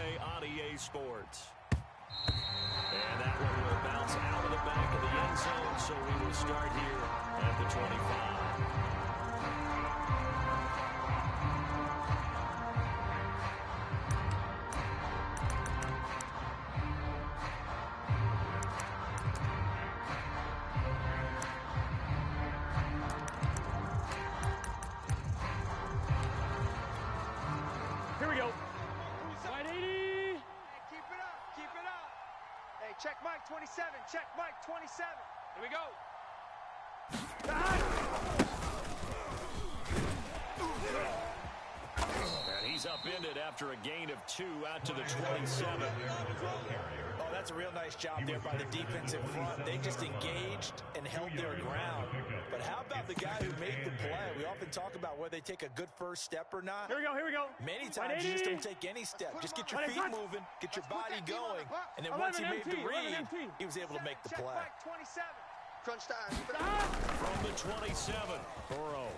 play on EA Sports. And that one will bounce out of the back of the end zone, so we will start here at the 25. Here we go. 180. Keep it up. Keep it up. Hey, check Mike 27. Check Mike 27. Here we go. And he's upended after a gain of 2 out to the 27. Oh, that's a real nice job there by the defensive front. They just engaged and held their ground. But how about the guy who made the play? We often talk about whether they take a good first step or not. Here we go. Here we go. Many times you just don't take any step. Just get your feet moving, get your body going, and then once he made the read, he was able to make the Check play. Mike 27. Crunch time. From the 27, Burrow.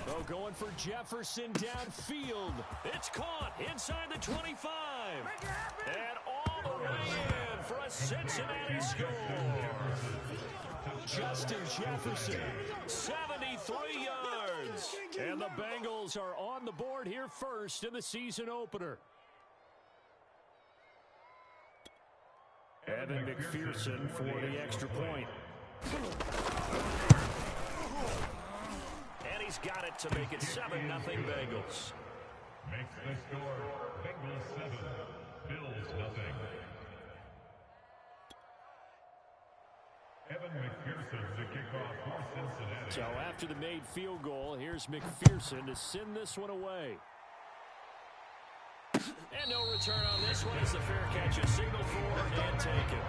Oh, going for Jefferson downfield. It's caught inside the 25. And all the way in for a Cincinnati score. Justin Jefferson, 73 yards. And the Bengals are on the board here first in the season opener. Evan McPherson for the extra point. And he's got it to make it 7-0 Bengals. Makes the score Bengals 7, Bills nothing. Evan McPherson to kick off for Cincinnati. So after the made field goal, here's McPherson to send this one away. And no return on this one as the fair catch is signaled for and taken.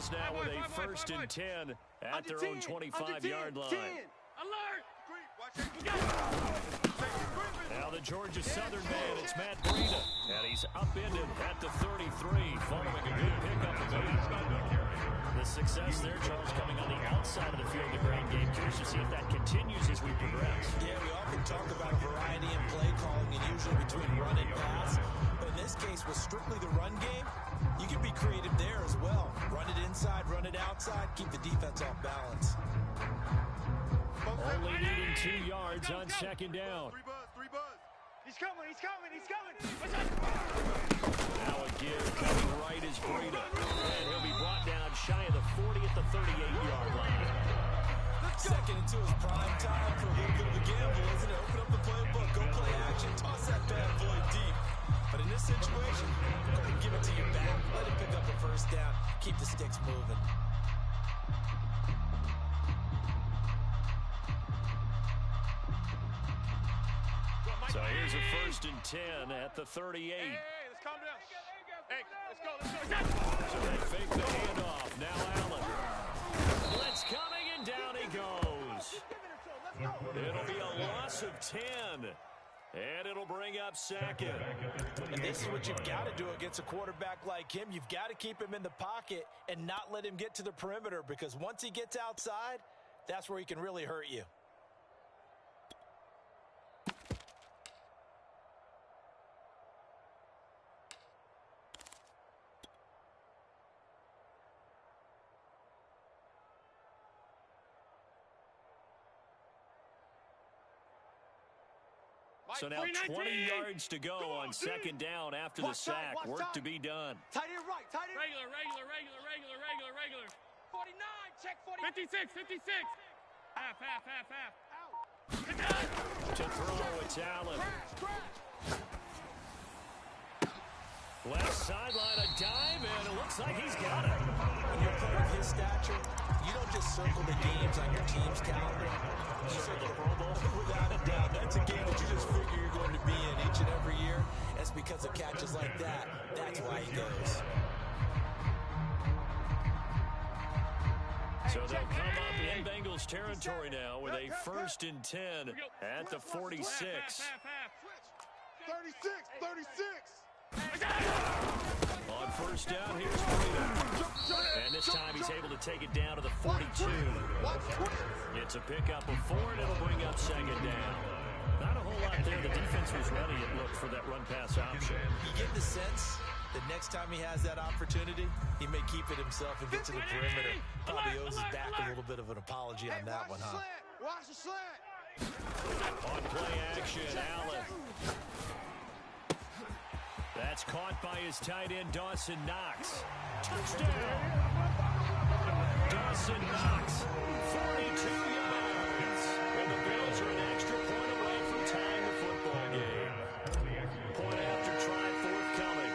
Now with a 1st and 10 at their own 25-yard line. Alert! Now the Georgia Southern man, it's Matt Breida. And he's upended at the 33, following a good pickup of 8. The success there, Charles, coming on the outside of the field the ground game. Curious to see if that continues as we progress. Yeah, we often talk about a variety in play calling and usually between run and pass. But in this case, with strictly the run game, you can be creative there as well. Run it inside, run it outside, keep the defense off balance. Only needing 2 yards on 2nd down. 3 buzz. He's coming, he's coming, he's coming. Now a give coming right is Breida. And he'll be brought down shy of the 40 at the 38-yard line. Second into his prime time for a little bit of a gamble, isn't it? Open up the playbook, go play action, toss that bad boy deep. But in this situation, go ahead and give it to your back. Let him pick up the 1st down. Keep the sticks moving. So here's a 1st and 10 at the 38. Hey, let's calm down. Hey, let's go. So they fake the handoff. Now Allen. Blitz coming, and down he goes. It'll be a loss of 10. And it'll bring up 2nd. And this is what you've got to do against a quarterback like him. You've got to keep him in the pocket and not let him get to the perimeter, because once he gets outside, that's where he can really hurt you. So now 20 yards to go on 2nd down after the sack. Work to be done. Tight end right, tight end. Regular. 49, check 49. 56. Half. To throw, it's Allen. Crash. Left sideline, a dive, and it looks like he's got it. When you're a player of his stature, you don't just circle the games on your team's calendar. You circle the Pro Bowl. Without a doubt, that's a game that you just figure you're going to be in each and every year. That's because of catches like that. That's why he goes. So they'll come up in Bengals territory now with a 1st and 10 at the 46. 36. On 1st down, here's Breida. And this time he's able to take it down to the 42. It's a pickup of 4, and it'll bring up 2nd down. Not a whole lot there. The defense was ready, it looked, for that run-pass option. You get the sense that next time he has that opportunity, he may keep it himself and get to the perimeter. Probably owes his back a little bit of an apology on that one, huh? Watch the slant. On play action, Allen. That's caught by his tight end, Dawson Knox. Touchdown! Dawson Knox, 42 yards. And the Bills are an extra point away from tying the football game. Point after try forthcoming.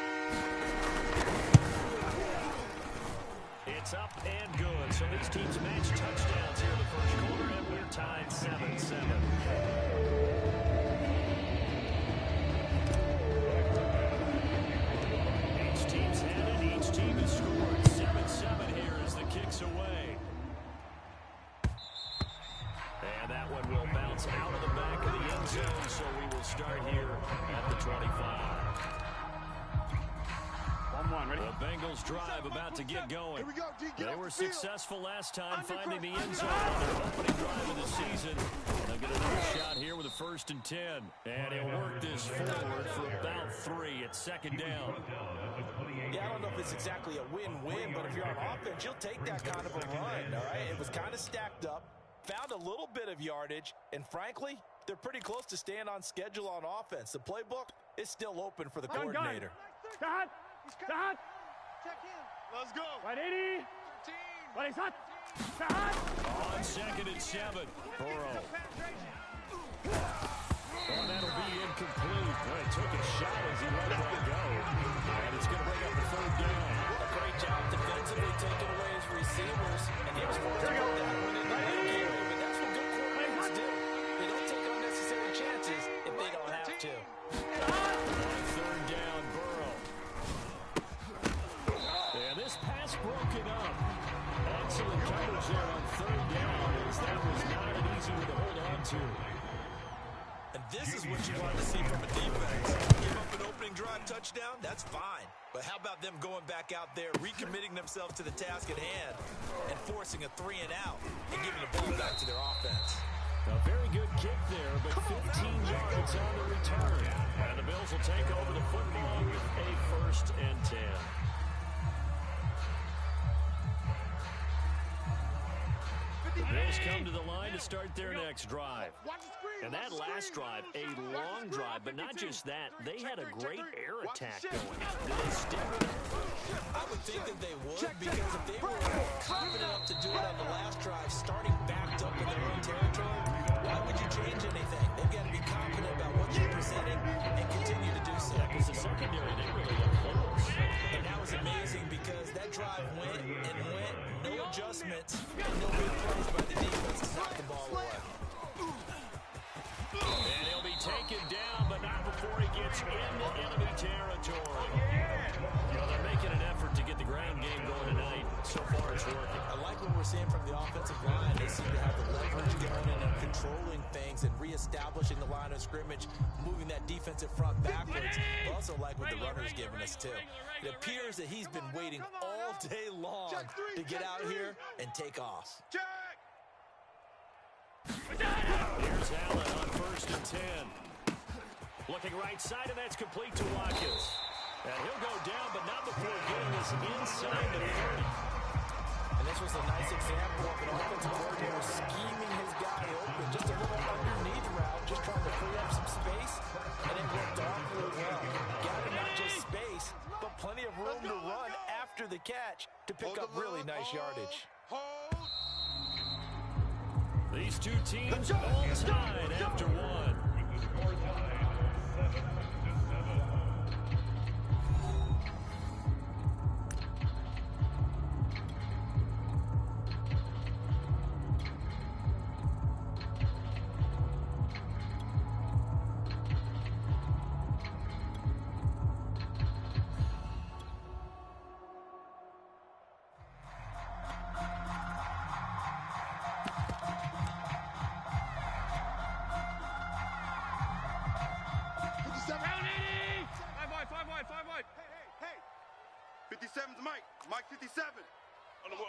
It's up and good. So these teams match touchdowns here in the first quarter, and we're tied 7-7. Team has scored 7-7 here as the kick's away. And that one will bounce out of the back of the end zone, so we will start here at the 25. 1-1, ready? The Bengals drive about to get going. Here we go, D. They were successful last time finding the end zone on their opening drive of the season. They'll get another shot here with a 1st and 10. And he'll work this forward for about 3 at 2nd down. Yeah, I don't know if it's exactly a win-win, but if you're on offense, you'll take that kind of a run, all right? It was kind of stacked up, found a little bit of yardage, and frankly, they're pretty close to staying on schedule on offense. The playbook is still open for the coordinator. Start. Start. Check in. Let's go. 180. 13. Start. On 2nd and 7, Burrow. Oh, that'll be incomplete. Well, it took a shot as he let that go. And it's going to bring up the 3rd down. A great job defensively taking away his receivers. And he was forced to put that one in the late game. But that's what good quarterbacks do. They don't take unnecessary chances if they don't have to. On 3rd down, Burrow. And this pass broken up. Excellent coverage there on 3rd down, as that was not an easy one to hold on to. And this is what you want to see from a defense. Give up an opening drive touchdown, that's fine. But how about them going back out there, recommitting themselves to the task at hand, and forcing a 3 and out, and giving the ball back to their offense. A very good kick there, but 15 yards on the return. And the Bills will take over the football with a 1st and 10. Bills come to the line to start their next drive. And that last drive, a long drive, but not just that. They had a great air attack going. Did they stick with it? I would think that they would, because if they were confident enough to do it on the last drive, starting backed up in their own territory, why would you change anything? They've got to be confident about what you're presenting and continue to do so. Because the secondary, they really got close. And that was amazing because that drive went and went, no adjustments, and no big plays by the defense to knock the ball away. And he'll be taken down, but not before he gets into enemy territory. You know, they're making an effort to get the ground game going tonight. So far, it's working. I like what we're seeing from the offensive line. They seem to have the leverage going in and controlling things and reestablishing the line of scrimmage, moving that defensive front backwards. I also like what the runner's giving us, too. It appears that he's been waiting all day long to get out here and take off. Here's Allen on 1st and 10. Looking right side, and that's complete to Watkins. And he'll go down, but not before getting this inside the 30. And this was a nice example of an offensive coordinator scheming his guy open. Just a little underneath route, just trying to free up some space, and it worked awfully well. Got him not just space, but plenty of room to run after the catch to pick up really nice yardage. These two teams all tied after one. 57's Mike. Mike 57. On the ball.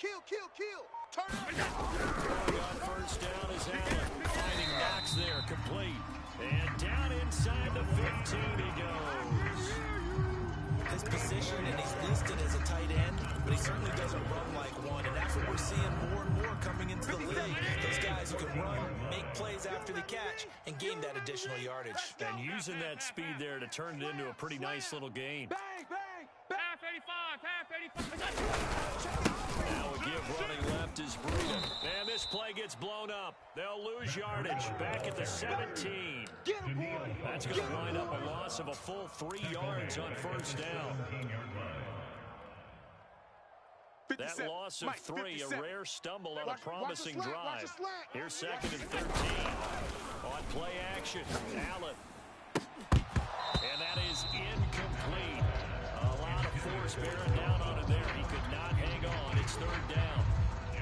Kill. Turn it up. On first down is Allen. Finding Knox there, complete. And down inside the 15 he goes. His position, and he's listed as a tight end, but he certainly doesn't run like one, and that's what we're seeing more and more coming into the league. Those guys who can run, make plays after the catch, and gain that additional yardage. And using that speed there to turn it into a pretty nice little game. Bang. Half 85. Now a give running left is Breida. And this play gets blown up. They'll lose yardage back at the 17. Get him, boy. That's going to wind up a loss of a full 3 yards on first down. That loss of 3, a rare stumble on a promising drive. Here's second and 13. On play action, Allen. And that is incomplete. A lot of force bearing down on him there. He could not hang on. It's third down.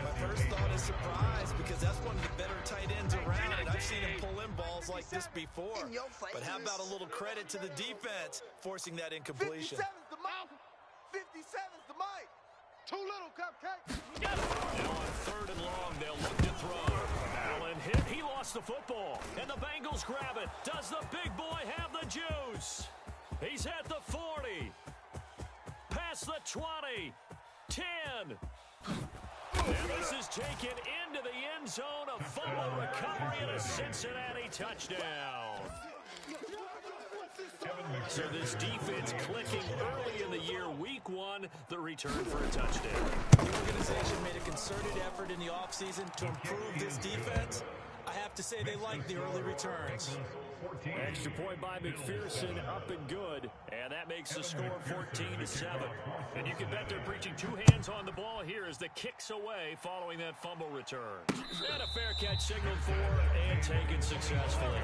My first thought is surprise, because that's one of the better tight ends around, and I've seen him pull in balls like this before. But how about a little credit to the defense forcing that incompletion? 57's the Mike. 57's the Mike. Too little, Cupcake. Now on third and long, they'll look to throw. Allen hit. He lost the football. And the Bengals grab it. Does the big boy have the juice? He's at the 40. Past the 20. 10. And this is taken into the end zone. A fumble recovery and a Cincinnati touchdown. So this defense clicking early in the year. Week 1, the return for a touchdown. The organization made a concerted effort in the offseason to improve this defense. I have to say they like the early returns. Extra point by McPherson, up and good. And that makes the score 14-7. And you can bet they're preaching 2 hands on the ball here as the kick's away following that fumble return. And a fair catch signaled for and taken successfully.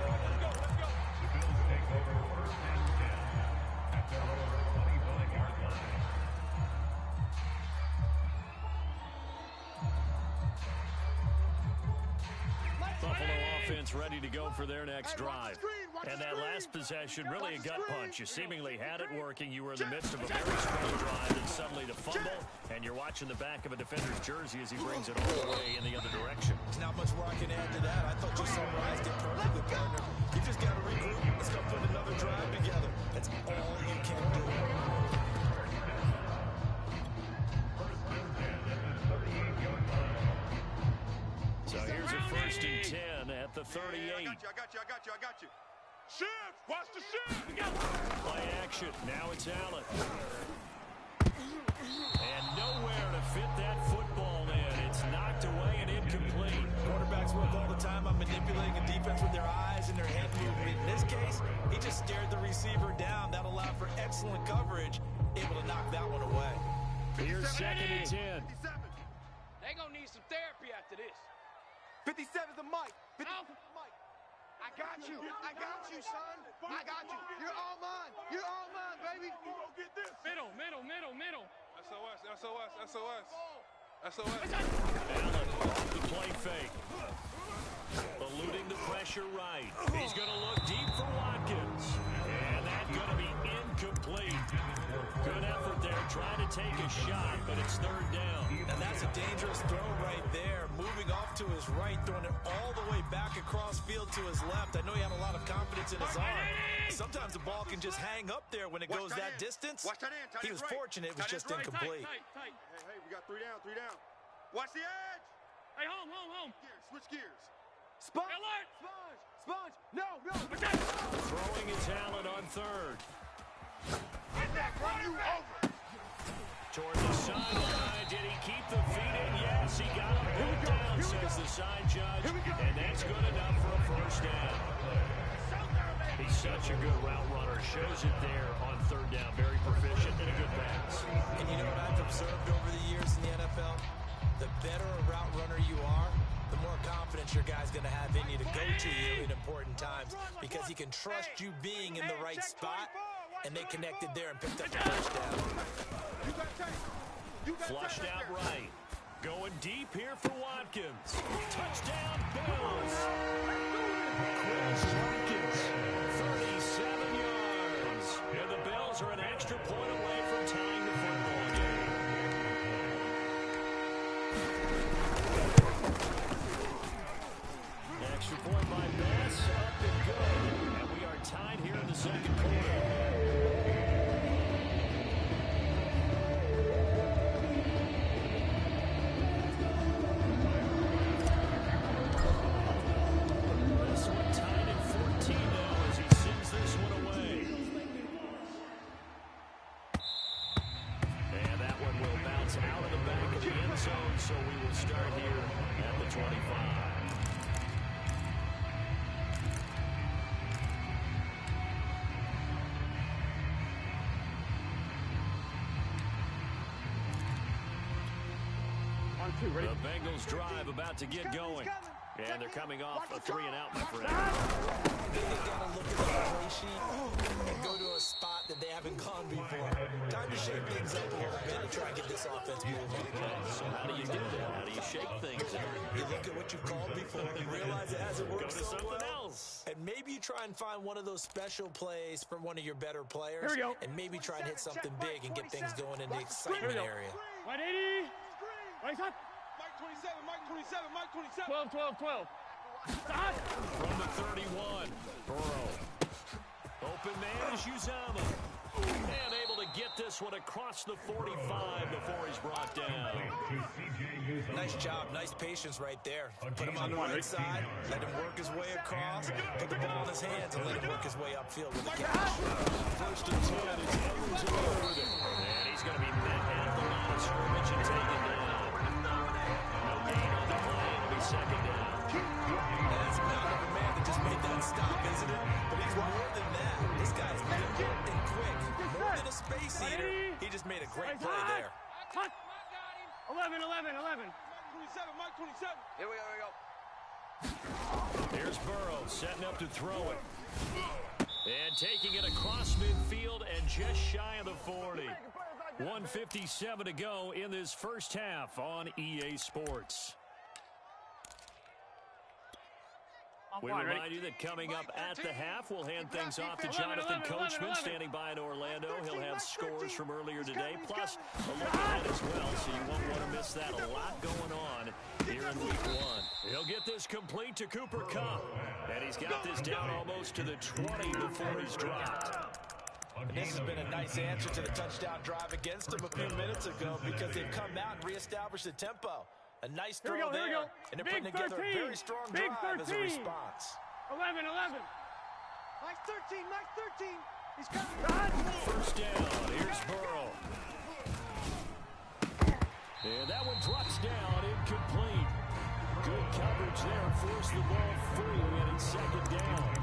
Buffalo offense ready to go for their next drive. And that last possession, really a gut punch. You seemingly had it working. You were in the midst of a very strong drive, and suddenly the fumble, and you're watching the back of a defender's jersey as he brings it all the way in the other direction. There's not much more I can add to that. I thought you summarized it perfectly, partner. You just got to regroup. Let's go put another drive together. That's all you can do. So here's a first and 10 at the 38. I got you. Shift! Watch the shift! Play action. Now it's Allen. And nowhere to fit that football in. It's knocked away and incomplete. Quarterbacks work all the time on manipulating a defense with their eyes and their head movement. In this case, he just stared the receiver down. That allowed for excellent coverage, able to knock that one away. Here's second and 10. They gonna need some therapy after this. 57's the Mike. 57's the Mike. I got you, son. I got you. You're all mine, baby. Middle. SOS. Allen off the play fake. Eluding the pressure right. He's going to look deep for Watkins. And that's going to be incomplete. Good effort there, trying to take a shot, but it's third down. And that's a dangerous throw right there. Moving off to his right, throwing it all the way back across field to his left. I know he had a lot of confidence in his arm. Sometimes the ball can just hang up there when it goes that distance. He was fortunate, it was just incomplete. Tight. Hey, we got 3 down. Watch the edge. Hey, home. Switch gears. Sponge. No. Throwing his Allen on third. Get that, run you over. Toward the sideline. Did he keep the feet in? Yes, he got him pulled down, says the side judge. And that's good enough for a first down. He's such a good route runner. Shows it there on third down. Very proficient and a good pass. And you know what I've observed over the years in the NFL? The better a route runner you are, the more confidence your guy's going to have in you to go to you in important times, because he can trust you being in the right spot, and they connected there and picked up a first down. Flushed out right. Going deep here for Watkins. Touchdown, Bills. Chris Watkins, 37 yards. And the Bills are an extra point away zone, so we will start here at the 25. The Bengals drive about to get going. And they're coming off a 3-and-out, my friend. They got to look at the play sheet and go to a spot that they haven't gone before. Time to shake things up a little bit and try and get this offense moving. So how do you do that? How do you shake things up? You look at what you've called before, you realize it hasn't worked Go to so something well. else. And maybe you try and find one of those special plays for one of your better players. Here we go. And maybe try and hit something big and get things going in the excitement area. 180. Right up. Mike 27, Mike 27, Mike 27. 12, 12, 12. Stop. From the 31, Burrow. Open man is Uzama. And able to get this one across the 45 before he's brought down. Nice job, nice patience right there. Put him on the right side, let him work his way across, put the ball in his hands and let him work his way upfield with a catch. First and 10, it's Edwards and Logan. And he's going to be met at the line of scrimmage and taken down. No gain on the play, it'll be second down. That's a mountain of a man that just made that stop, isn't it? But he's more than that. This guy's nimble and quick. More than a space eater. He just made a great play there. 11, 11, 11. Mike 27, Mike 27. Here we go, here we go. Here's Burrow setting up to throw it. And taking it across midfield and just shy of the 40. 1:57 to go in this first half on EA Sports. We remind you that coming up at the half, we'll hand things off to Jonathan Coachman, standing by in Orlando. He'll have scores from earlier today, plus a look ahead as well, so you won't want to miss that. A lot going on here in Week 1. He'll get this complete to Cooper Kupp, and he's got this down almost to the 20 before he's dropped. And this has been a nice answer to the touchdown drive against them a few minutes ago because they've come out and reestablished the tempo. A nice throw there, and they're putting together a very strong drive as a response. 11, 11. Mike 13, Mike 13. He's coming. First down, here's Burrow. And that one drops down, incomplete. Good coverage there, forced the ball free, and it's second down.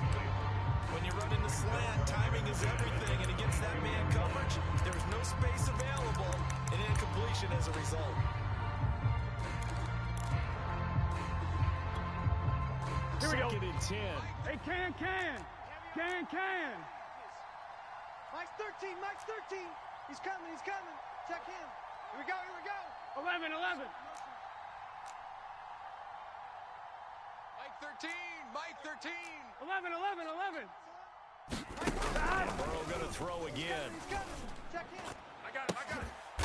When you run in the slant, timing is everything, and against that man coverage, there's no space available, and incompletion as a result. Here we go. Second and 10. Hey, can. Mike 13, Mike 13. He's coming, he's coming. Check him. Here we go, here we go. 11, 11. Mike 13, Mike 13. 11, 11, 11. Burrow going to throw again. He's coming. Check him. I got it.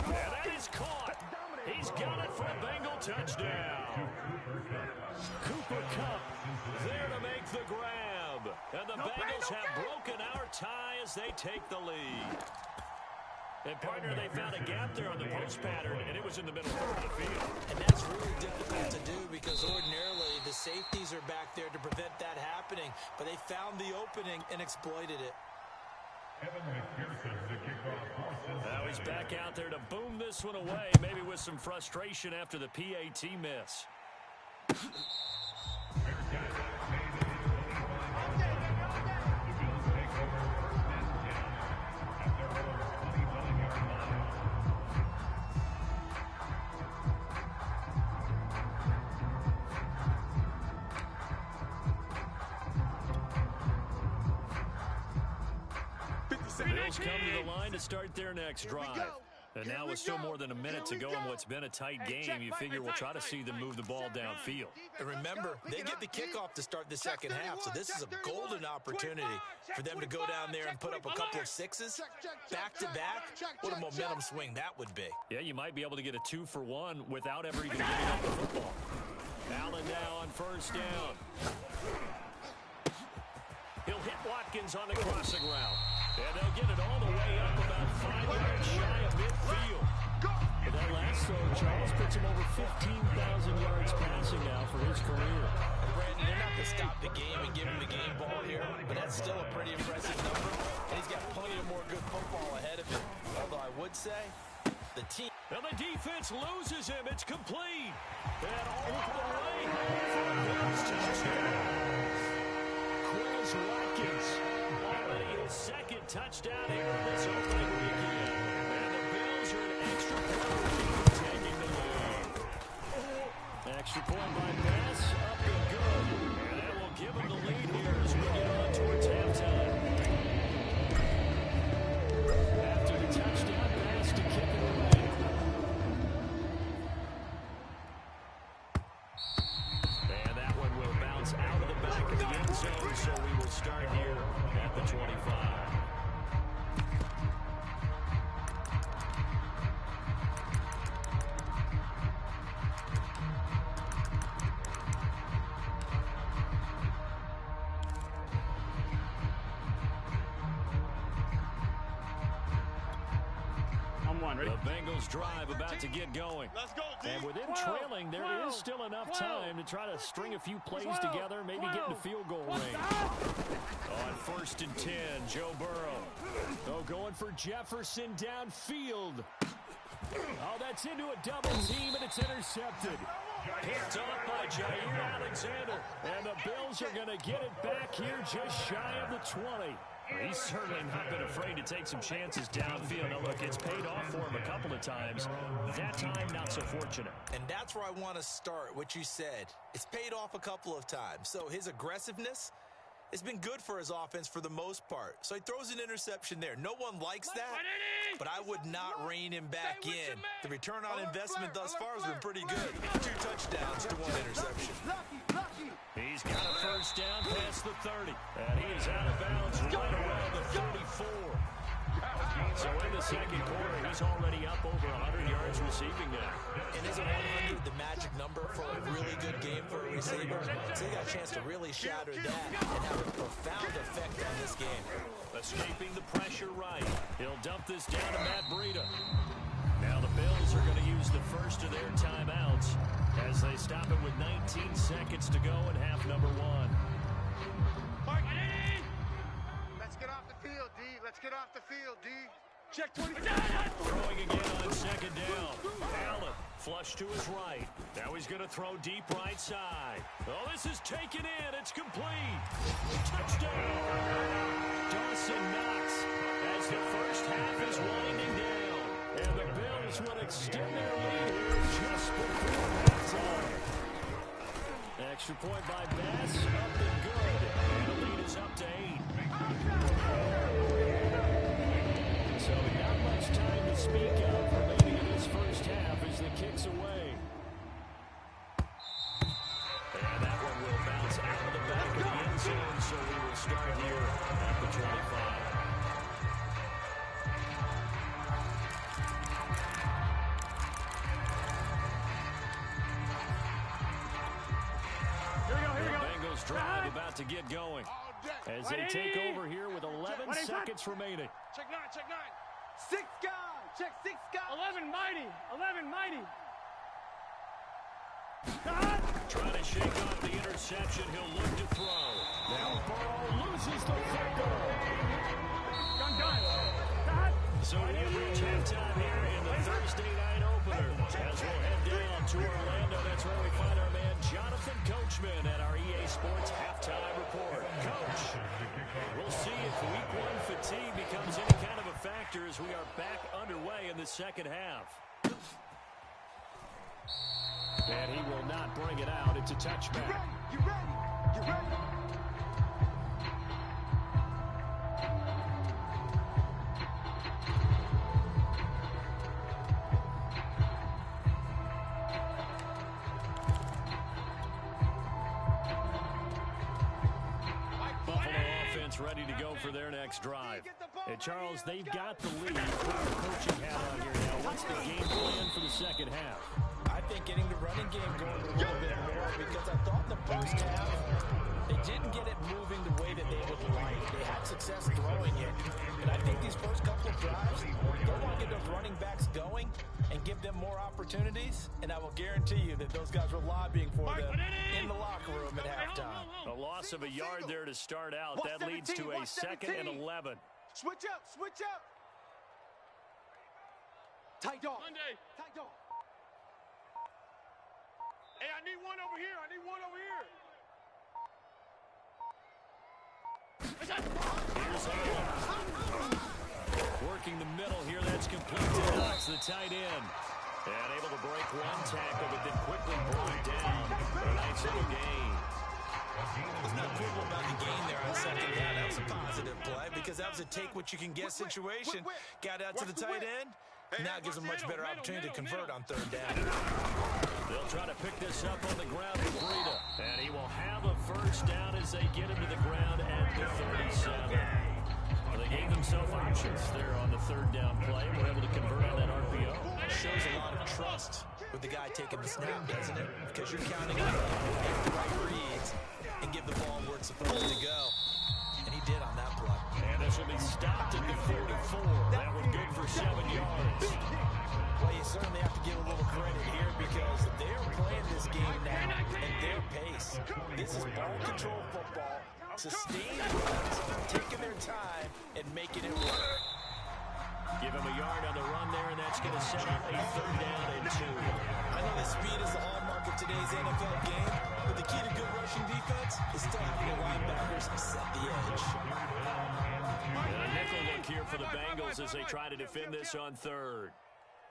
And that is caught. He's got it for a Bengal touchdown. Cooper Kupp there to make the grab. And the Bengals have broken our tie as they take the lead. And, partner, they found a gap there on the post pattern, and it was in the middle of the field. And that's really difficult to do because ordinarily the safeties are back there to prevent that happening, but they found the opening and exploited it. Evan McPherson, the kickoff. Now he's back out there to boom this one away, maybe with some frustration after the PAT miss. Bills come to the line to start their next drive. And now with still more than a minute to go in what's been a tight game, you figure we'll try to see them move the ball downfield. And remember, they get the kickoff to start the second half, so this is a golden opportunity for them to go down there and put up a couple of sixes back-to-back. What a momentum swing that would be. Yeah, you might be able to get a 2-for-1 without ever even giving up the football. Allen now on first down. He'll hit Watkins on the crossing route. And they'll get it all the way up about 5 yards shy of midfield. But that last throw, Charles, puts him over 15,000 yards passing now for his career. Brandon, they're not going to stop the game and give him the game ball here, but that's still a pretty impressive number. And he's got plenty of more good football ahead of him. Although I would say the team... And the defense loses him. It's complete. And all the way for a Bills touchdown. Quez Watkins already his second touchdown here in this opening weekend. And the Bills are an extra point taking the lead. Extra point by Bass, up and good. And that will give him the lead here as we get on towards halftime. After the touchdown, Bass to kick it away. And that one will bounce out of the back of the end zone, so we will start here at the 25. The Bengals drive about to get going. Let's go, D. And with them trailing, there is still enough time to try to string a few plays together, maybe get in the field goal range. On 1st and 10, Joe Burrow. Going for Jefferson downfield. That's into a double team, and it's intercepted. Picked up by Jair Alexander. And the Bills are going to get it back here just shy of the 20. He's certainly not been afraid to take some chances downfield. Now, look, it's paid off for him a couple of times. That time, not so fortunate. And that's where I want to start, what you said. It's paid off a couple of times. So his aggressiveness has been good for his offense for the most part. So he throws an interception there. No one likes that, but I would not rein him back in. The return on investment thus far has been pretty good. 2 touchdowns to 1 interception. He's got a first down past the 30. And he is out of bounds right around the 34. So in the second quarter, he's already up over 100 yards receiving now. And isn't 100 the magic number for a really good game for a receiver? So he got a chance to really shatter that and have a profound effect on this game. Escaping the pressure right. He'll dump this down to Matt Breida. Now the Bills are going to use the first of their timeouts as they stop it with 19 seconds to go in half number 1. Let's get off the field, D. Let's get off the field, D. Check 20. Throwing again on second down. Allen flush to his right. Now he's going to throw deep right side. This is taken in. It's complete. Touchdown. Dawson Knox as the first half is winding down. And the Bills will extend their lead here just before halftime. Extra point by Bass. Up and good. And the lead is up to 8. So not much time to speak of remaining in this first half as the kick's away. And that one will bounce out of the back of the end zone, so we will start here at the 25. Bengals drive about to get going as they take over here with 11 seconds remaining. Check 9, check 9. 6 guys. Check 6 guys. 11 mighty. 11 mighty. Trying to shake off the interception. He'll look to throw. Now Burrow loses the football. So we have reached halftime here in the Thursday night opener. As we'll head down to Orlando, that's where we find our man Jonathan Coachman at our EA Sports Halftime Report. Coach, we'll see if Week 1 fatigue becomes any kind of a factor as we are back underway in the second half. And he will not bring it out. It's a touchback. You ready? You ready? Ready to go for their next drive. And Charles, they've got the lead. Put your coaching hat on here now. What's the game plan for the second half? I think getting the running game going a little bit more because I thought the first half they didn't get it moving the way that they would like. They had success throwing it. And I think these first couple of drives, they want to get those running backs going and give them more opportunities. And I will guarantee you that those guys were lobbying for them in the locker room at halftime. A loss of a yard there to start out. That leads to a 2nd and 11. Switch up, switch up. Tight dog. Monday. Tight dog. Hey, I need one over here. I need one over here. Here's Allen. Working the middle here. That's complete to Knox, the tight end. And able to break one tackle, but then quickly brought down for a nice little gain. There's no quibble about the gain there on second down. That was a positive play because that was a take-what-you-can-get situation. Got out to the tight end. Now it gives them much better opportunity to convert on third down. They'll try to pick this up on the ground with Breida. And he will have a first down as they get him to the ground at the 37. Well, they gave themselves options there on the third down play. Were able to convert on that RPO. Shows a lot of trust with the guy taking the snap, doesn't it? Because you're counting on him to make the right reads and give the ball where it's supposed to go. And he did on that play. And this will be stopped at the 44. That was good for 7 yards. Well, you certainly have to give a little credit here because they're playing this game now at their pace. This is ball control football, sustained runs, taking their time and making it work. Give him a yard on the run there, and that's going to set up a third down and 2. I know that speed is the hallmark of today's NFL game, but the key to good rushing defense is still having the linebackers set the edge. And a nickel look here for the Bengals as they try to defend this on third.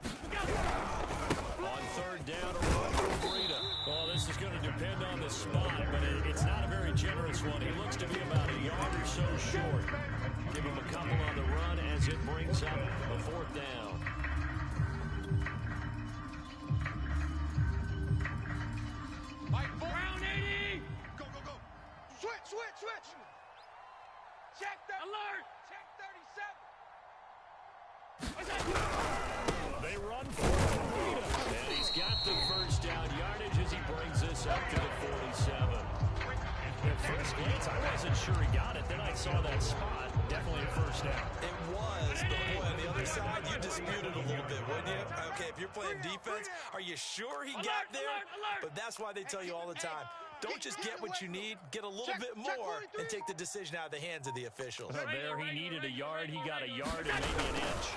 On third down, a run for Breida. Well, this is going to depend on the spot, but it's not a very generous one. He looks to be about a yard or so short. Give him a couple on the run as it brings up a fourth down. Mike, Brown 80. go, go, go. Switch. Check that. Alert. Check 37. They run for Breida, and he's got the first down yardage as he brings this up to the 47. At first glance, I wasn't sure he got it. Then I saw that spot. Definitely a first down. It was, but boy, on the other side, you disputed a little bit, wouldn't you? Okay, if you're playing defense, are you sure he got there? But that's why they tell you all the time, don't just get what you need, get a little bit more, and take the decision out of the hands of the officials. Well, there he needed a yard. He got a yard and maybe an inch.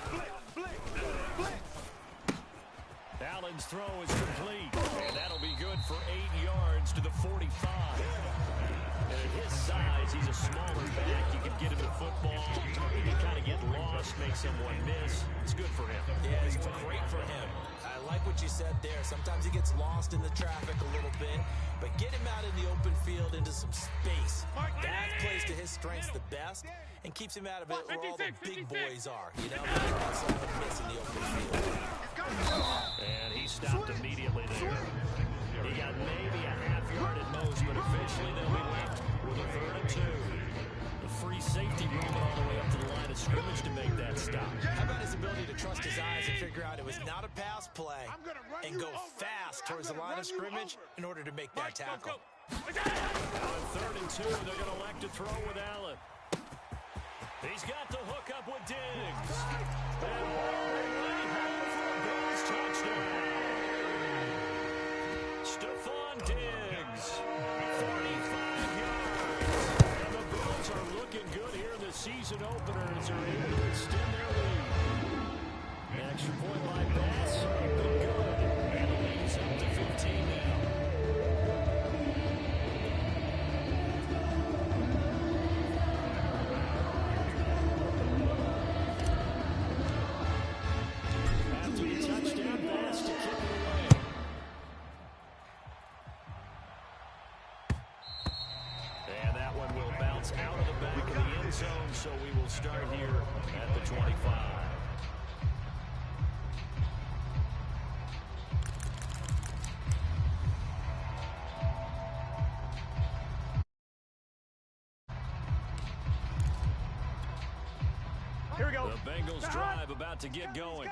Allen's throw is complete, and that'll be good for 8 yards to the 45. And at his size, he's a smaller back. You can get him the football. He can kind of get lost, make someone miss. It's good for him. Yeah, it's great for him. I like what you said there. Sometimes he gets lost in the traffic a little bit, but get him out in the open field into some space. That plays to his strengths the best and keeps him out of it where all the big boys are. You know, that's someone miss in the open field. And he stopped immediately there. He got maybe a half yard at most, but officially they'll be left with a 3rd and 2. The free safety moving all the way up to the line of scrimmage to make that stop. How about his ability to trust his eyes and figure out it was not a pass play and go fast towards the line of scrimmage in order to make that tackle? Now on 3rd and 2, they're going to elect to throw with Allen. He's got the hook up with Diggs. And Bills touchdown. Stephon Diggs, 45 yards. And the Bills are looking good here in the season opener as they're able to extend their lead. An extra point by Bass, good. And the lead is up to 15 now. After the touchdown, Bass to kick it away. And that one will bounce out of the back of the end zone, so we will start here at the 25. Here we go. The Bengals drive about to get going.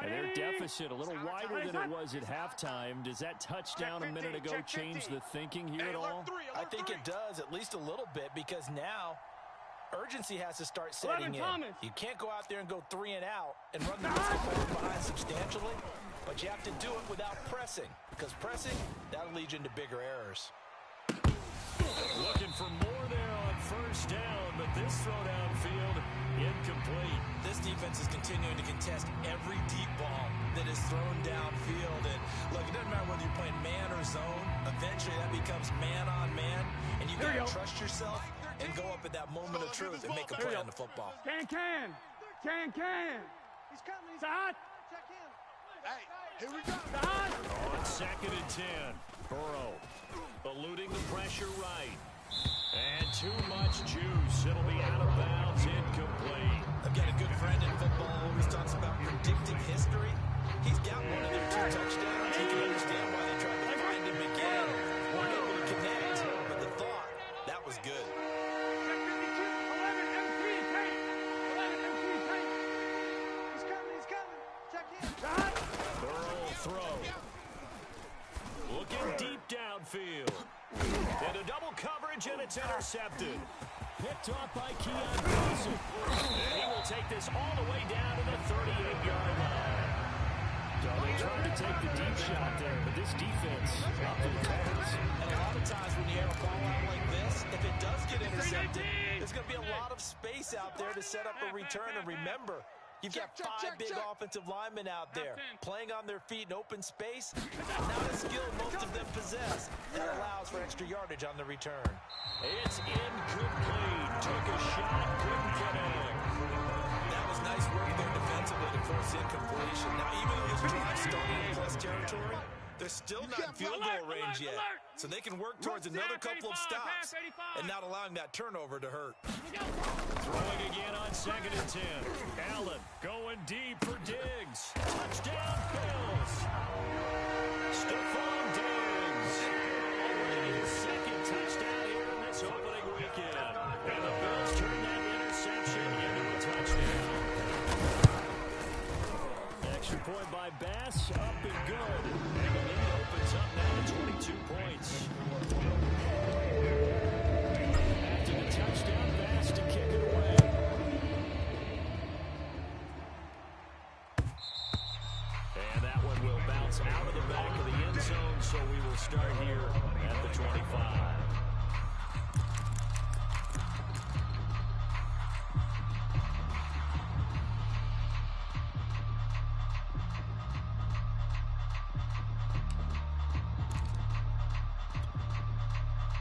And their deficit a little wider than it was at halftime. Does that touchdown a minute ago change the thinking here at all? I think it does, at least a little bit, because now urgency has to start setting in. You can't go out there and go 3 and out and run the risk of falling behind substantially, but you have to do it without pressing, because pressing, that'll lead you into bigger errors. Looking for more there on first down, but this throw downfield incomplete. This defense is continuing to contest every deep ball. that is thrown downfield. And look, it doesn't matter whether you're playing man or zone. Eventually that becomes man on man, and you got to trust yourself and go up at that moment of truth and make a play on the football. Can. He's coming. Saad. Check him. Hey, here we go. Saad. On 2nd and 10. Burrow eluding the pressure right. And too much juice. It'll be out of bounds, incomplete. I've got a good friend in football who always talks about predictive history. He's got one of their 2 touchdowns. You can understand why they tried to find him again. Weren't able to connect, but the thought, that was good. Check 52. 11 MT. Tate. 11 MT. Tate. He's coming. Check him. Saad. Burrow throw. Looking deep downfield. Into double coverage, and it's intercepted. Picked off by Keon Johnson. And he will take this all the way down to the 38-yard line. So they tried to take the deep shot there, but this defense up to the task. And a lot of times when you air a ball out like this, if it does get intercepted, there's going to be a lot of space out there to set up a return. And remember, you've got 5 big offensive linemen out there playing on their feet in open space. Not a skill most of them possess. That allows for extra yardage on the return. It's incomplete. Took a shot, couldn't connect. That was nice work there defensively to force incompletion. Now, even though this drive started in plus territory, they're still not in field goal range yet. So they can work towards another couple of stops and not allowing that turnover to hurt. Throwing again on 2nd and 10. Allen going deep for Diggs. Touchdown, Bills. Stephon Diggs. Already his 2nd touchdown here in this opening weekend. And the Bills turn that interception into a touchdown. Extra point by Bass, up and good. And the lead opens up now to 22 points. After the touchdown, Bass to kick it away. And that one will bounce out of the back of the end zone, so we will start here at the 25.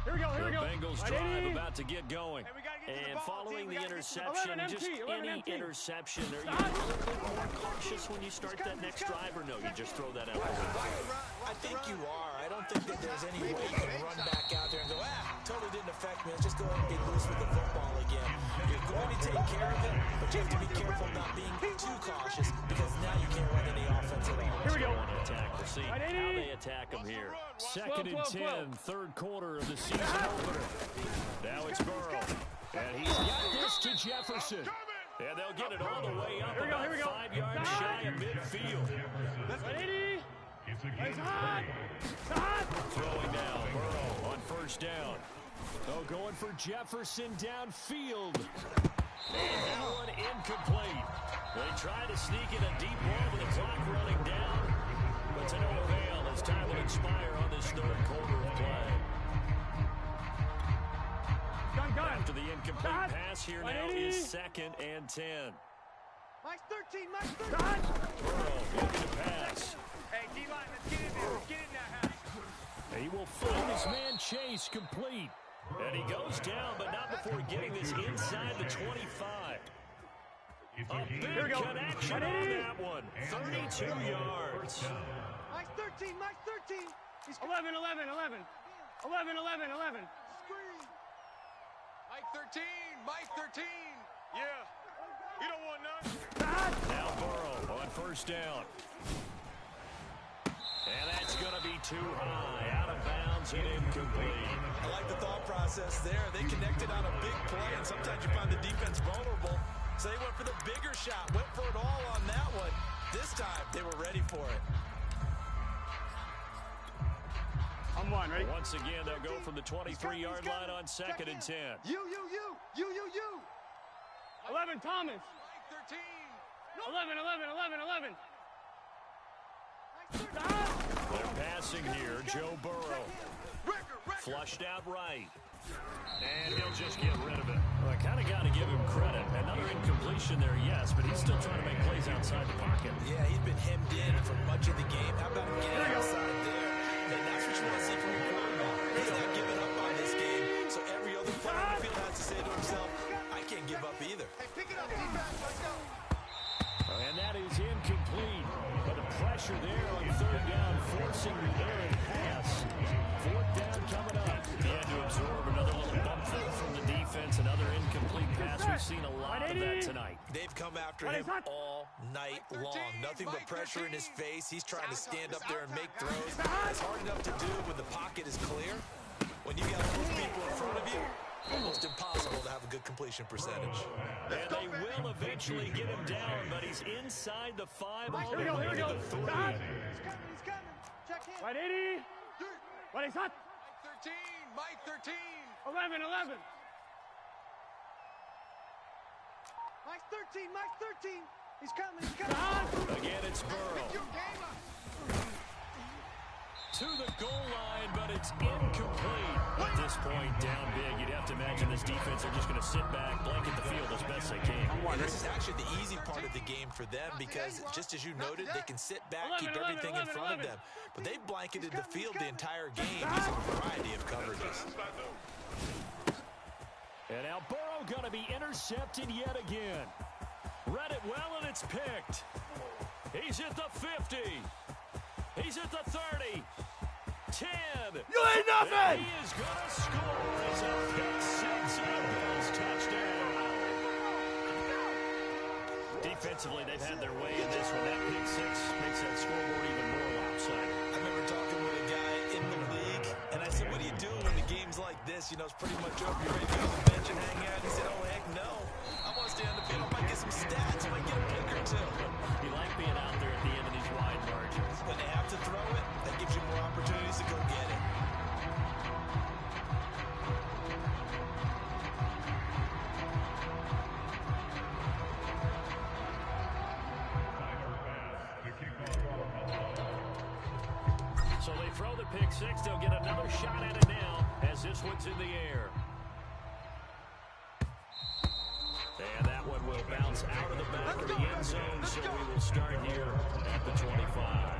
Here we go. Bengals drive about to get going. Hey, we gotta get to the And ball, following team. We the gotta get to the interception, 11 just MT, 11 any MT. interception, are you a little bit more cautious when you start that next drive, or no, you just throw that out the window? I think you are. I don't think that there's any way you can run back out there and go, totally didn't affect me. Let's just go ahead and get loose with the football again. You're going to take care of it, but you have to be careful not being too cautious because now you can't run any offense at all. Here we go. Want to attack. We'll see how they attack them here. 2nd and 10, third quarter of the season opener. Now it's Burrow. And he's got this to Jefferson. And they'll get it all the way up about 5 yards shy of midfield. Ready? Saad. Throwing now, Burrow on 1st down. Oh, going for Jefferson downfield. And that one incomplete. They try to sneak in a deep ball with the clock running down. But to no avail as time will expire on this 3rd quarter of play. After the incomplete pass here now is 2nd and 10. Mike's 13. Burrow looking to pass. Hey, D-line, let's get in there. Let's get in there, Hatch. He will find his man Chase complete. And he goes down, but not before getting this inside the 25. A big connection on that one. 32 yards. Mike's 13. He's 11. 11. Screen. Mike 13. Yeah. You don't want none. Now Burrow on 1st down. And that's going to be too high. Out of bounds and incomplete. I like the thought process there. They connected on a big play, and sometimes you find the defense vulnerable. So they went for the bigger shot, went for it all on that one. This time, they were ready for it. I'm one, ready? Once again, they'll go from the 23-yard line on 2nd and 10. You. 11, Thomas. Mike 13. 11. They're passing here. Joe Burrow. Flushed out right. And he'll just get rid of it. Well, I kind of got to give him credit. Another incompletion there, yes, but he's still trying to make plays outside the pocket. Yeah, he's been hemmed in for much of the game. How about him getting outside there? And that's what you want to see from a quarterback. He's not giving up on this game, so every other player on the field has to say to himself, I can't give up either. Hey, pick it up, defense. Let's go. And that is incomplete. But the pressure there on third down, forcing the errant pass. Fourth down coming up. He had to absorb another little bump there from the defense. Another incomplete pass. We've seen a lot of that tonight. They've come after him all night long. Nothing but pressure in his face. He's trying to stand up there and make throws. It's hard enough to do when the pocket is clear. When you got those people in front of you, almost impossible to have a good completion percentage. And they will eventually get him down, but he's inside the 5 all the way to the 3. He's coming. Check him. Right, 80. What is that? Mike 13. Mike 13. 11. Mike 13. Mike 13. He's coming. He's coming. Again, it's Burrow. Pick your game up. To the goal line, but it's incomplete. At this point, down big, you'd have to imagine this defense are just going to sit back, blanket the field as best they can. And this is actually the easy part of the game for them because, just as you noted, they can sit back, keep everything in front of them. But they've blanketed the field the entire game using a variety of coverages. And now Burrow going to be intercepted yet again. Read it well, and it's picked. He's at the 50. He's at the 30. 10. You ain't nothing! He is going to score. It's a pick six and a Bills touchdown. Defensively, they've had their way in this one. That pick six makes that scoreboard even more lopsided. I remember talking with a guy in the league, and I said, what do you do when the game's like this? You know, it's pretty much over. You're ready to go to the bench and hang out. He said, oh, heck no. I want to stay on the field. I might get some stats. I might get a pick or two. You like being out there at the end of these wide margins. When they have to throw it, that gives you more opportunities to go get it. So they throw the pick six. They'll get another shot at it now as this one's in the air. And that one will bounce out of the back of the end zone, so we will start here at the 25.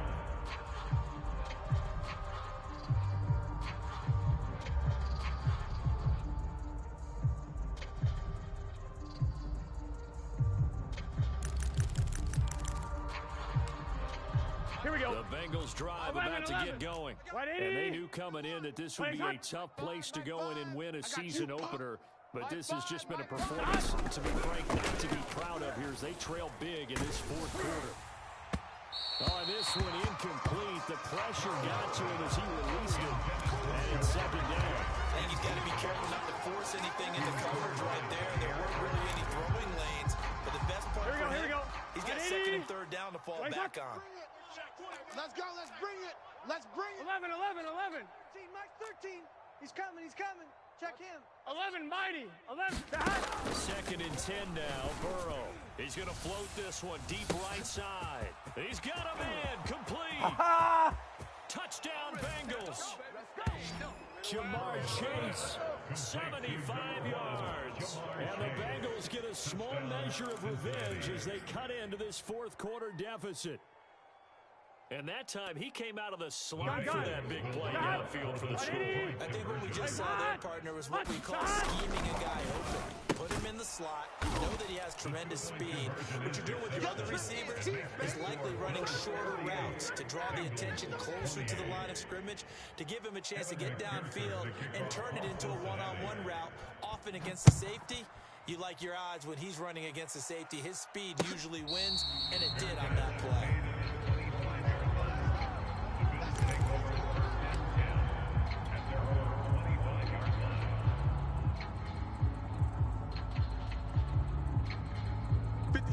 Here we go. The Bengals drive about to get going. And they knew coming in that this would be a tough place to go in and win a season opener. But this has just been a performance, to be frank, not to be proud of here as they trail big in this fourth quarter. Oh, and this one incomplete. The pressure got to him as he released it. And it's second down. I think he's got to be careful not to force anything into coverage right there. There weren't really any throwing lanes. But the best part for him, he's got second and third down to fall back on. Let's go. Let's bring it. Let's bring it. 11. 13. Mike 13. He's coming. He's coming. Check him. 11, mighty. 11. Second and 10 now. Burrow. He's going to float this one deep right side. He's got a man. Complete. Touchdown, Bengals. Jamar Chase, 75 yards. And the Bengals get a small measure of revenge as they cut into this fourth quarter deficit. And that time, he came out of the slot for that big play downfield for the score. I think what we just saw there, partner, was what we call scheming a guy open. Put him in the slot. You know that he has tremendous speed. What you're doing with your other receivers is likely running shorter routes to draw the attention closer to the line of scrimmage, to give him a chance to get downfield and turn it into a one-on-one route, often against the safety. You like your odds when he's running against the safety. His speed usually wins, and it did on that play.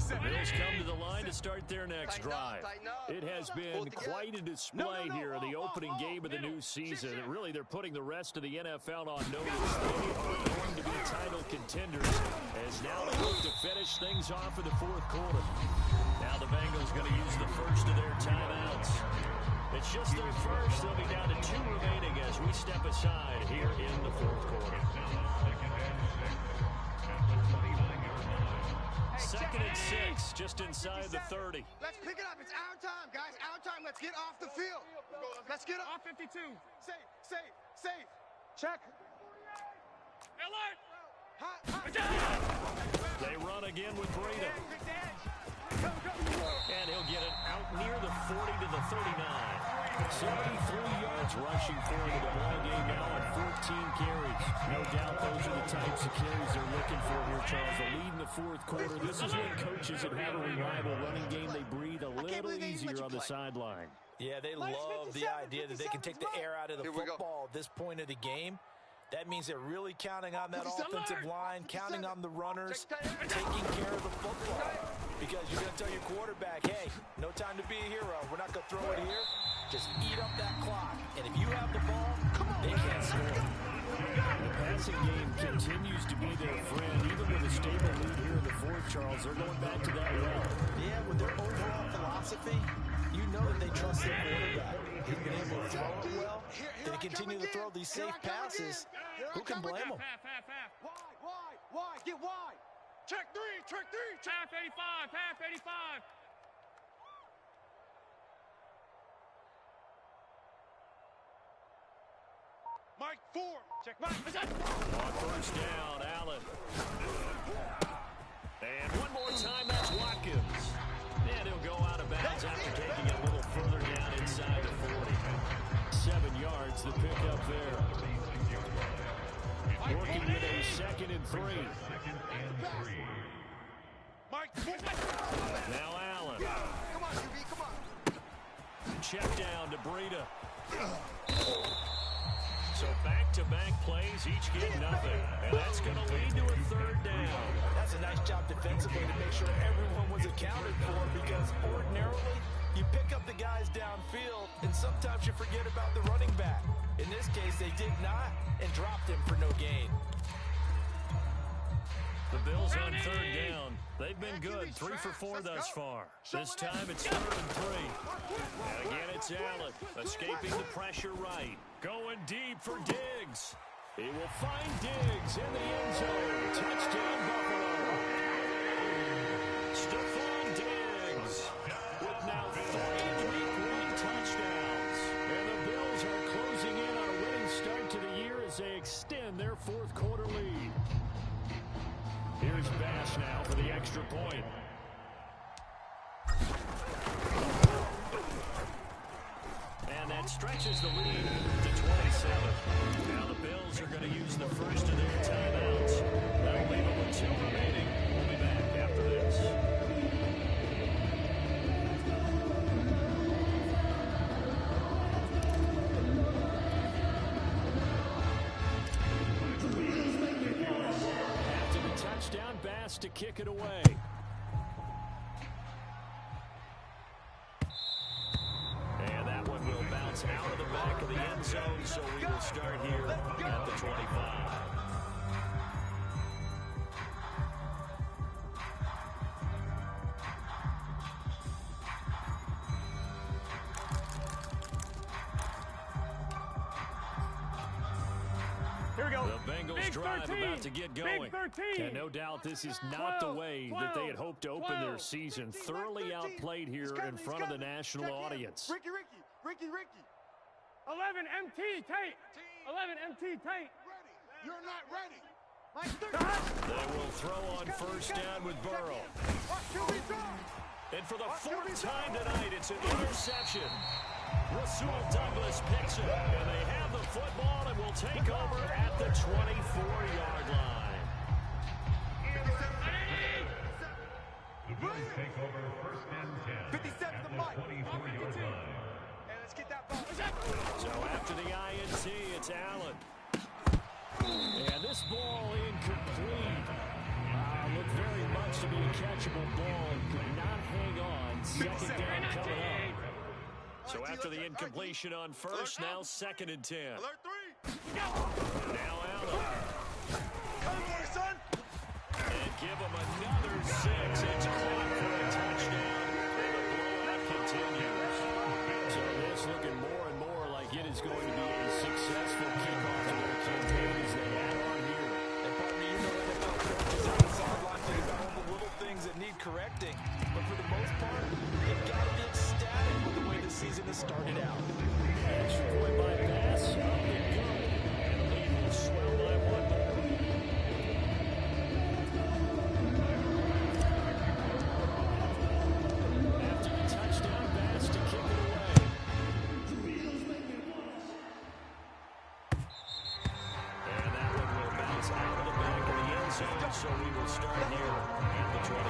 The Bills come to the line to start their next drive. It has been quite a display here, the opening game of the new season. Really, they're putting the rest of the NFL on notice. They are going to be title contenders as now they look to finish things off in the fourth quarter. Now the Bengals going to use the first of their timeouts. It's just their first. They'll be down to 2 remaining as we step aside here in the fourth quarter. second and 6, just inside the 30. Let's pick it up. It's our time, guys. Our time. Let's get off the field. Let's get off 52. Safe. Check. Alert! They run again with Breida. And he'll get it out near the 40 to the 39. 73 yards rushing for him in the ball game now on 14 carries. No doubt those are the types of carries they're looking for here, Charles. A lead in the fourth quarter. This is when coaches that have a reliable running game, they breathe a little easier on the sideline. Yeah, they love the idea that they can take the air out of the football at this point of the game. That means they're really counting on that offensive line, counting on the runners, taking care of the football. Because you're going to tell your quarterback, hey, no time to be a hero. We're not going to throw it here. Just eat up that clock. And if you have the ball, they can't score. The passing game continues to be their friend. Even with a stable lead here in the fourth, Charles, they're going back to that well. Yeah, with their overall philosophy, you know that they trust their quarterback. He's been able to throw it well. They continue to throw these safe passes. Who can blame them? Why? Get wide. Check three. Half 85. Mike, 4. Check Mike. On first down, Allen. And one more time, that's Watkins. And he'll go out of bounds after taking it a little further down inside the 40. 7 yards, the pickup there. Working with a 2nd and 3. Mike, 4. Now Allen. Come on, QB, come on. Check down to Breida. So back-to-back plays, each get nothing. And that's going to lead to a 3rd down. That's a nice job defensively to make sure everyone was accounted for, because ordinarily you pick up the guys downfield and sometimes you forget about the running back. In this case, they did not and dropped him for no gain. The Bills on 3rd down. They've been good, 3 for 4 thus far. This time it's 3rd and 3. And again, it's Allen, escaping the pressure right. Going deep for Diggs. He will find Diggs in the end zone. Touchdown, Buffalo. Stephon Diggs with now 3 week-long touchdowns. And the Bills are closing in on a winning start to the year as they extend their fourth quarter lead. Here's Bass now for the extra point. And that stretches the lead to 27. Now the Bills are going to use the first of their timeouts. That'll leave them with 2 remaining. We'll be back after this. After the touchdown, Bass to kick it away. And that one will bounce out of the back of the end zone, so we will start here at the 25. Here we go. The Bengals Big drive 13. about to get going. Big 13. And no doubt this is not 12, the way that they had hoped to open their 12. season. Thoroughly outplayed here in front of the national audience. Ricky. 11 MT Tate. 11 MT Tate. You're not ready. They will throw on first down with Burrow. And for the 4th time tonight, it's an interception. Rasul Douglas picks it, and they have the football and will take over at the 24-yard line. The Bills take over 1st and 10 57 at the the mic. 24-yard line. Hey, let's get that ball. So after the INT, it's Allen. And this ball incomplete. Looked very much to be a catchable ball. Could not hang on. 2nd down coming up. So after the incompletion on first, now 2nd and 10. Alert 3. Now Allen. Come for it, son. And give him another 6. It's caught for a touchdown. And the blowout continues. So this looking more and more like it is going to be a successful kickoff to their campaign as they add on here. And partner, you know NFL coaches on the sideline think about all the little things that need started out. Extra point by pass. Up and good. And the lead will swell by one more. After the touchdown pass to kick it away. And that one will bounce out of the back of the end zone, so we will start here at the 25.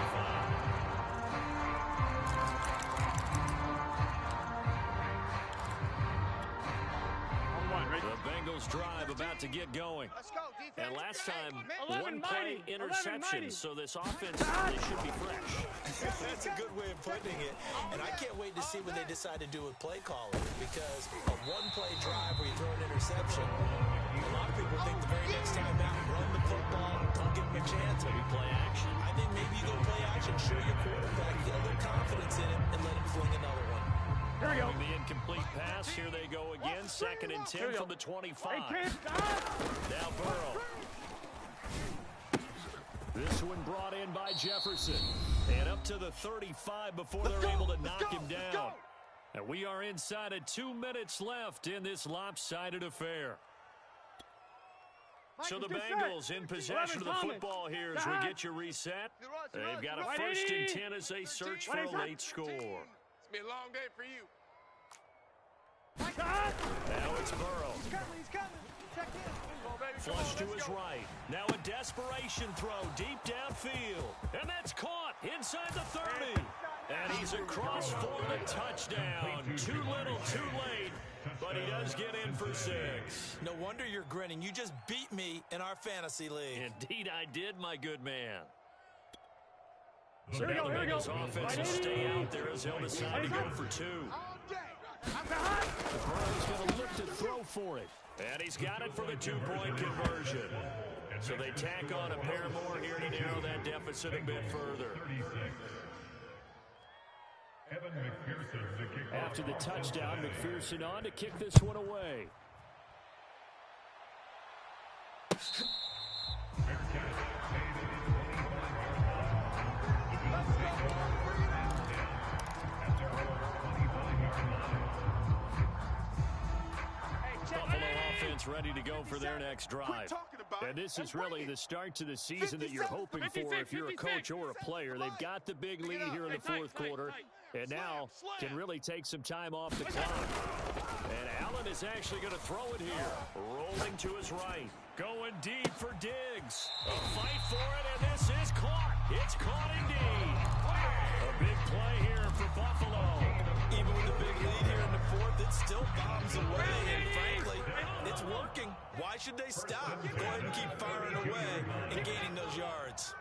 The Bengals drive about to get going. Let's go, defense. And last time, 11 one play mighty. interception, 11 so this offense they should be fresh. That's a good way of putting it. And I can't wait to see what they decide to do with play calling, because a one-play drive where you throw an interception, a lot of people think the very next time out, run the football, don't give them a chance. Maybe play action. I think maybe you go play action, show your quarterback, get a little confidence in him, and let him fling another one. Here we go. The incomplete pass. Here they go again. 2nd and 10 from the 25. Now Burrow. This one brought in by Jefferson. And up to the 35 before they're able to knock him down. And we are inside of 2 minutes left in this lopsided affair. So the Bengals in possession of the football here as we get you reset. They've got a 1st and 10 as they search for a late score. It's been a long day for you. Now it's Burrow. He's coming. Check in. Come on, baby. Come Flush on, to let's his go. right. Now a desperation throw deep downfield. And that's caught inside the 30. And he's across for the touchdown. Too little, too late. But he does get in for 6. No wonder you're grinning. You just beat me in our fantasy league. Indeed I did, my good man. So Here we now go, the here we go. Bengals offense will stay out there as they'll decide to go for 2. All day. Burrow's going to look to throw for it. And he's got it for the 2-point conversion. So they tack on a pair more here to narrow that deficit a bit further. Evan McPherson to kick off. After the touchdown, McPherson on to kick this one away. Buffalo offense ready to go for their next drive. And this is really the start to the season that you're hoping for if you're a coach or a player. They've got the big lead here in the fourth quarter, and now can really take some time off the clock. And Allen is actually going to throw it here. Rolling to his right. Going deep for Diggs. A fight for it, and this is caught. It's caught indeed. A big play here for Buffalo. Even with a big lead here in the fourth, it still bombs away, and frankly, it's working. Why should they stop? Go ahead and keep firing away and gaining those yards.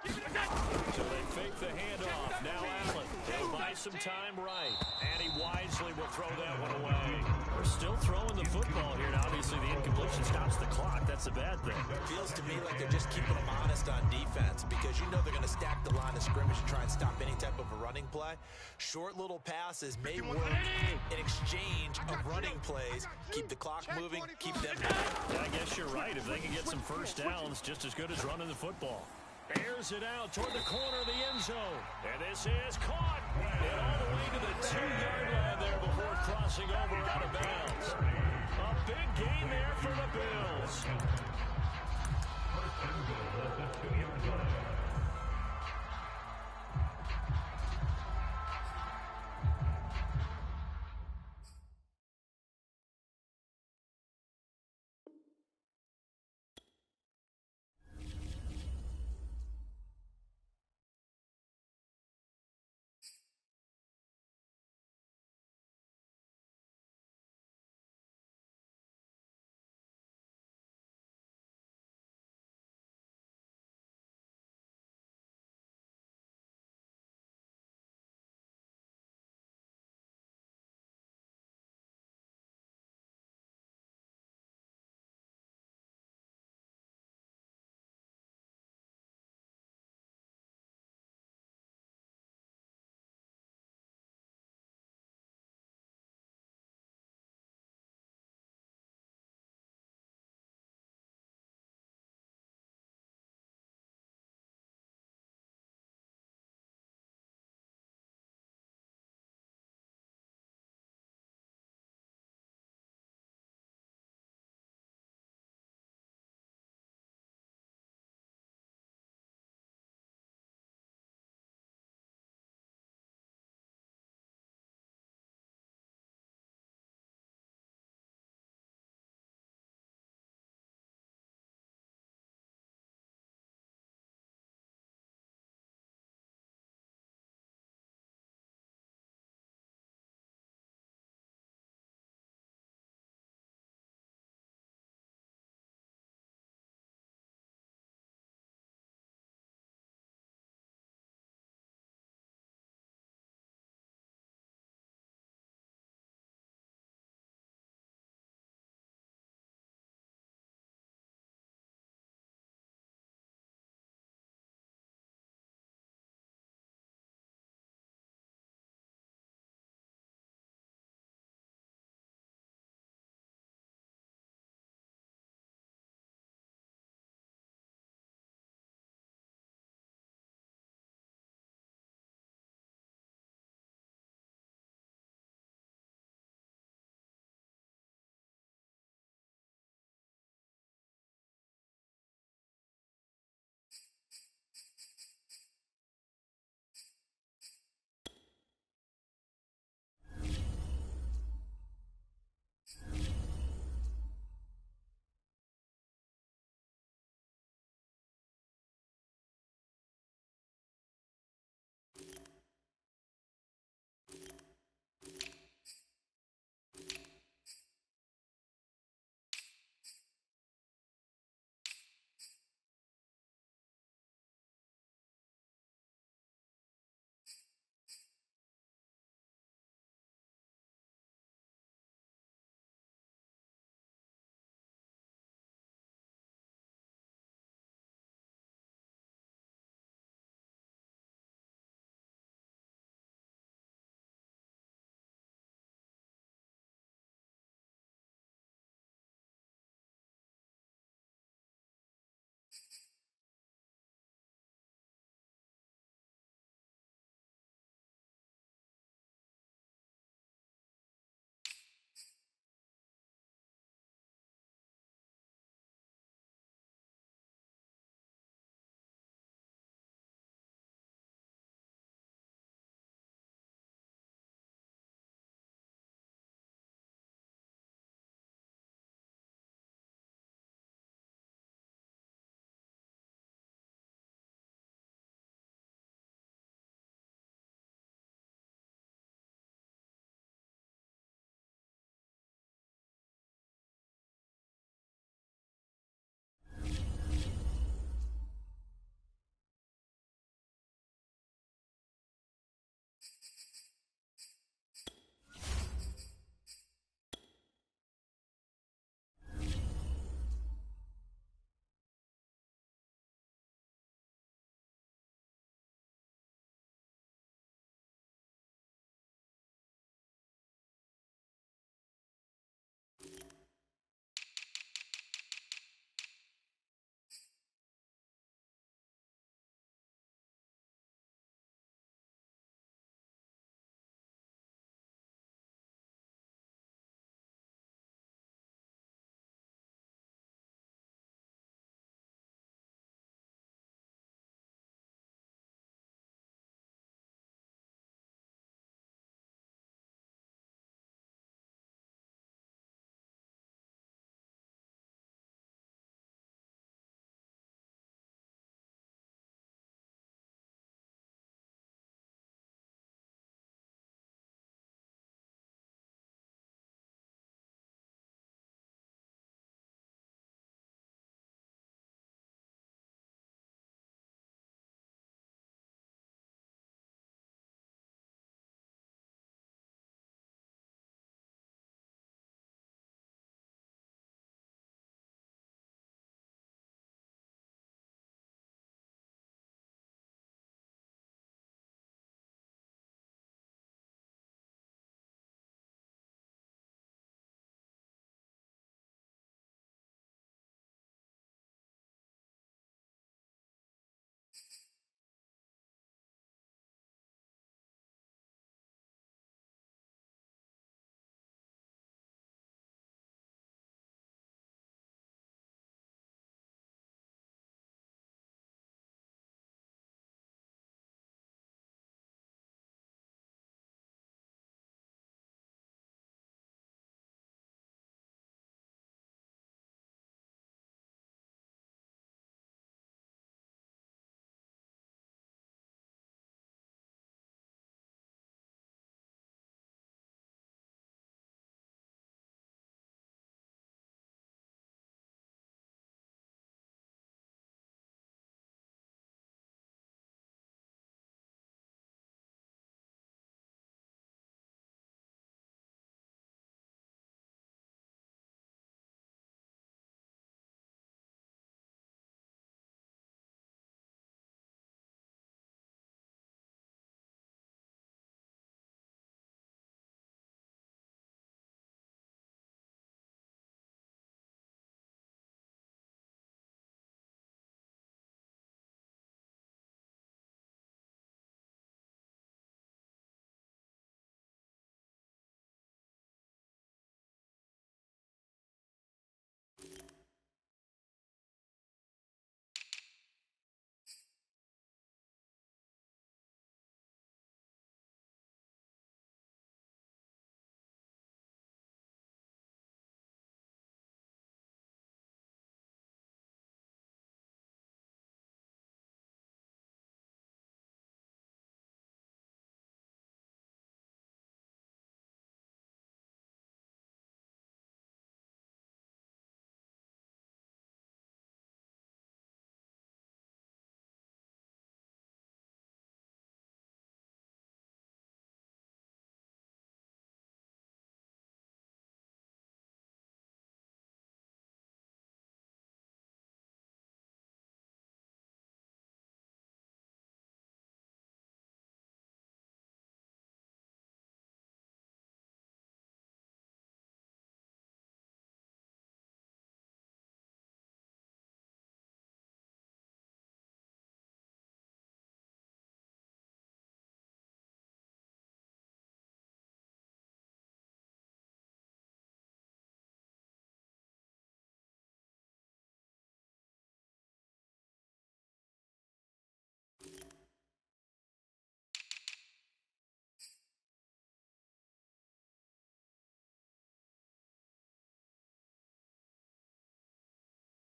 So they fake the handoff. Now Allen. They'll buy some time right. And he wisely will throw that one away. We're still throwing the football here. And obviously the incompletion stops the clock. That's a bad thing. Feels to me like they're just keeping them honest on defense, because you know they're going to stack the line of scrimmage and try and stop any type of a running play. Short little passes may work in exchange of running plays. Keep the clock moving, keep them moving. I guess you're right. If they can get some first downs, just as good as running the football. Airs it out toward the corner of the end zone. And this is caught. And all the